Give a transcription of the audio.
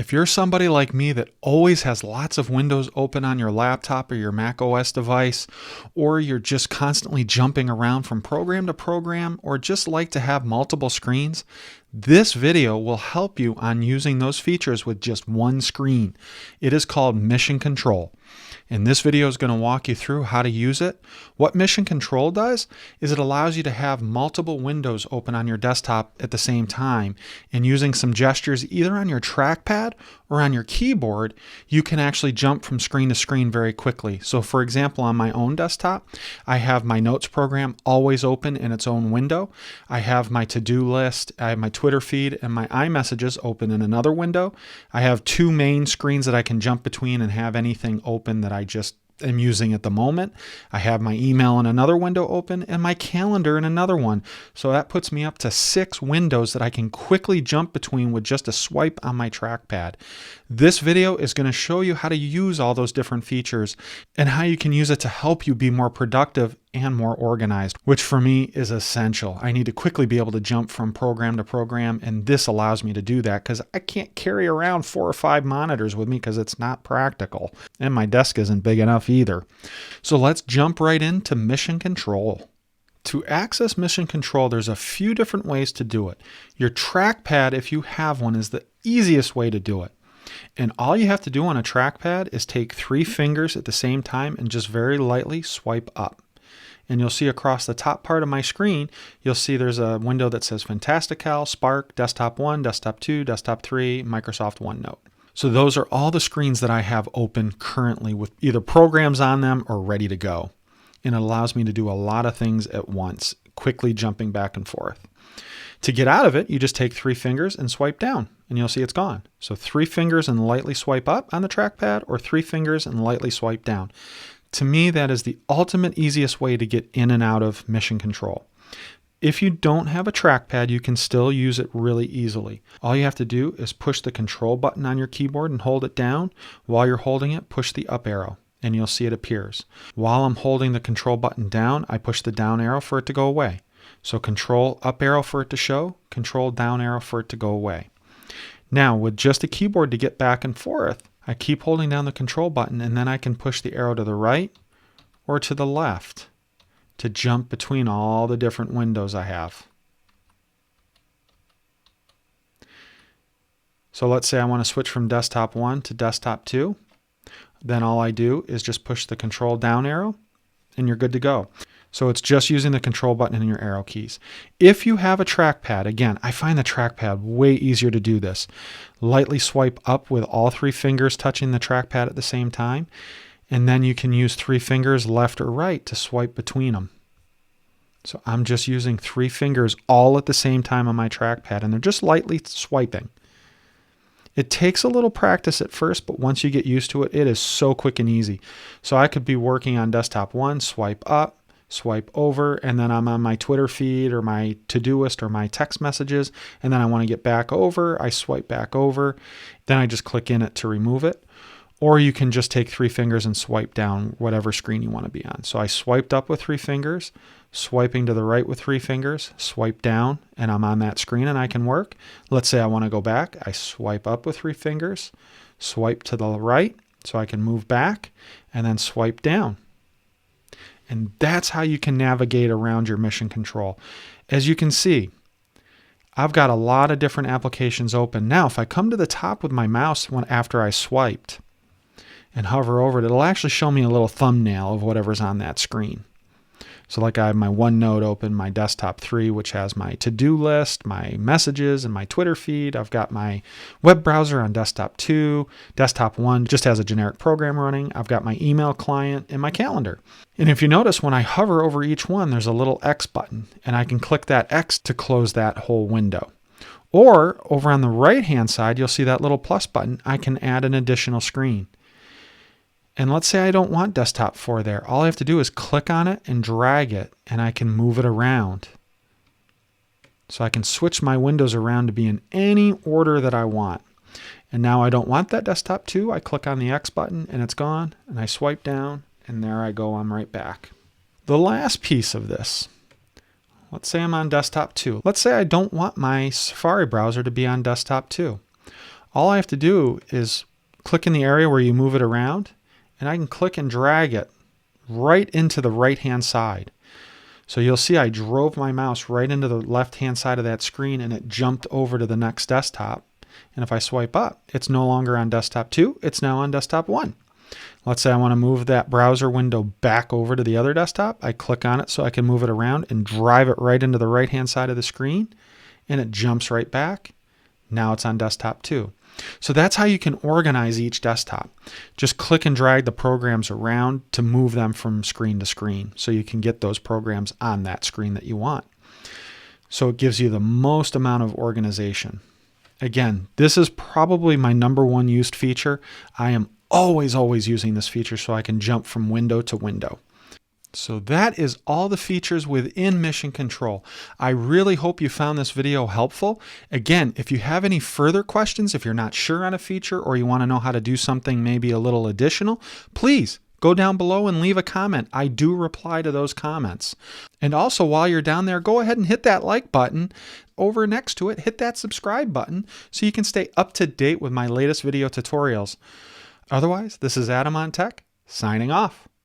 If you're somebody like me that always has lots of windows open on your laptop or your Mac OS device, or you're just constantly jumping around from program to program, or just like to have multiple screens, this video will help you on using those features with just one screen. It is called Mission Control. And this video is going to walk you through how to use it. What Mission Control does is it allows you to have multiple windows open on your desktop at the same time. And using some gestures either on your trackpad or on your keyboard, you can actually jump from screen to screen very quickly. So for example, on my own desktop, I have my notes program always open in its own window. I have my to-do list, I have my Twitter feed, and my iMessages open in another window. I have two main screens that I can jump between and have anything open that I just am using at the moment. I have my email in another window open and my calendar in another one. So that puts me up to 6 windows that I can quickly jump between with just a swipe on my trackpad. This video is going to show you how to use all those different features and how you can use it to help you be more productive and more organized, which for me is essential. I need to quickly be able to jump from program to program, and this allows me to do that because I can't carry around 4 or 5 monitors with me because it's not practical, and my desk isn't big enough either. So let's jump right into Mission Control. To access Mission Control, there's a few different ways to do it. Your trackpad, if you have one, is the easiest way to do it. And all you have to do on a trackpad is take 3 fingers at the same time and just very lightly swipe up. And you'll see across the top part of my screen, you'll see there's a window that says Fantastical, Spark, Desktop 1, Desktop 2, Desktop 3, Microsoft OneNote. So those are all the screens that I have open currently with either programs on them or ready to go. And it allows me to do a lot of things at once, quickly jumping back and forth. To get out of it, you just take 3 fingers and swipe down, and you'll see it's gone. So 3 fingers and lightly swipe up on the trackpad, or 3 fingers and lightly swipe down. To me, that is the ultimate easiest way to get in and out of Mission Control. If you don't have a trackpad, you can still use it really easily. All you have to do is push the control button on your keyboard and hold it down. While you're holding it, push the up arrow, and you'll see it appears. While I'm holding the control button down, I push the down arrow for it to go away. So control up arrow for it to show, control down arrow for it to go away. Now, with just a keyboard to get back and forth, I keep holding down the control button, and then I can push the arrow to the right or to the left to jump between all the different windows I have. So let's say I want to switch from Desktop 1 to Desktop 2. Then all I do is just push the control down arrow, and you're good to go. So it's just using the control button and your arrow keys. If you have a trackpad, again, I find the trackpad way easier to do this. Lightly swipe up with all 3 fingers touching the trackpad at the same time, and then you can use 3 fingers left or right to swipe between them. So I'm just using 3 fingers all at the same time on my trackpad, and they're just lightly swiping. It takes a little practice at first, but once you get used to it, it is so quick and easy. So I could be working on Desktop 1, swipe up, swipe over, and then I'm on my Twitter feed or my Todoist or my text messages, and then I want to get back over, I swipe back over, then I just click in it to remove it. Or you can just take 3 fingers and swipe down whatever screen you want to be on. So I swiped up with 3 fingers, swiping to the right with 3 fingers, swipe down, and I'm on that screen and I can work. Let's say I want to go back. I swipe up with 3 fingers, swipe to the right so I can move back, and then swipe down. And that's how you can navigate around your Mission Control. As you can see, I've got a lot of different applications open. Now, if I come to the top with my mouse after I swiped and hover over it, it'll actually show me a little thumbnail of whatever's on that screen. So like I have my OneNote open, my Desktop 3, which has my to-do list, my messages, and my Twitter feed. I've got my web browser on Desktop 2. Desktop 1 just has a generic program running. I've got my email client and my calendar. And if you notice, when I hover over each one, there's a little X button, and I can click that X to close that whole window. Or over on the right-hand side, you'll see that little plus button. I can add an additional screen. And let's say I don't want Desktop 4 there. All I have to do is click on it and drag it, and I can move it around. So I can switch my windows around to be in any order that I want. And now I don't want that Desktop 2. I click on the X button, and it's gone. And I swipe down, and there I go. I'm right back. The last piece of this, let's say I'm on Desktop 2. Let's say I don't want my Safari browser to be on Desktop 2. all I have to do is click in the area where you move it around, and I can click and drag it right into the right-hand side. So you'll see I drove my mouse right into the left-hand side of that screen, and it jumped over to the next desktop. And if I swipe up, it's no longer on desktop 2, it's now on desktop 1. Let's say I want to move that browser window back over to the other desktop. I click on it so I can move it around and drive it right into the right-hand side of the screen, and it jumps right back. Now it's on desktop 2. So that's how you can organize each desktop. Just click and drag the programs around to move them from screen to screen so you can get those programs on that screen that you want. So it gives you the most amount of organization. Again, this is probably my #1 used feature. I am always using this feature so I can jump from window to window. So that is all the features within Mission Control. I really hope you found this video helpful. Again, if you have any further questions, if you're not sure on a feature or you want to know how to do something maybe a little additional, please go down below and leave a comment. I do reply to those comments. And also, while you're down there, go ahead and hit that like button. Over next to it, hit that subscribe button so you can stay up to date with my latest video tutorials. Otherwise, this is Adam on Tech, signing off.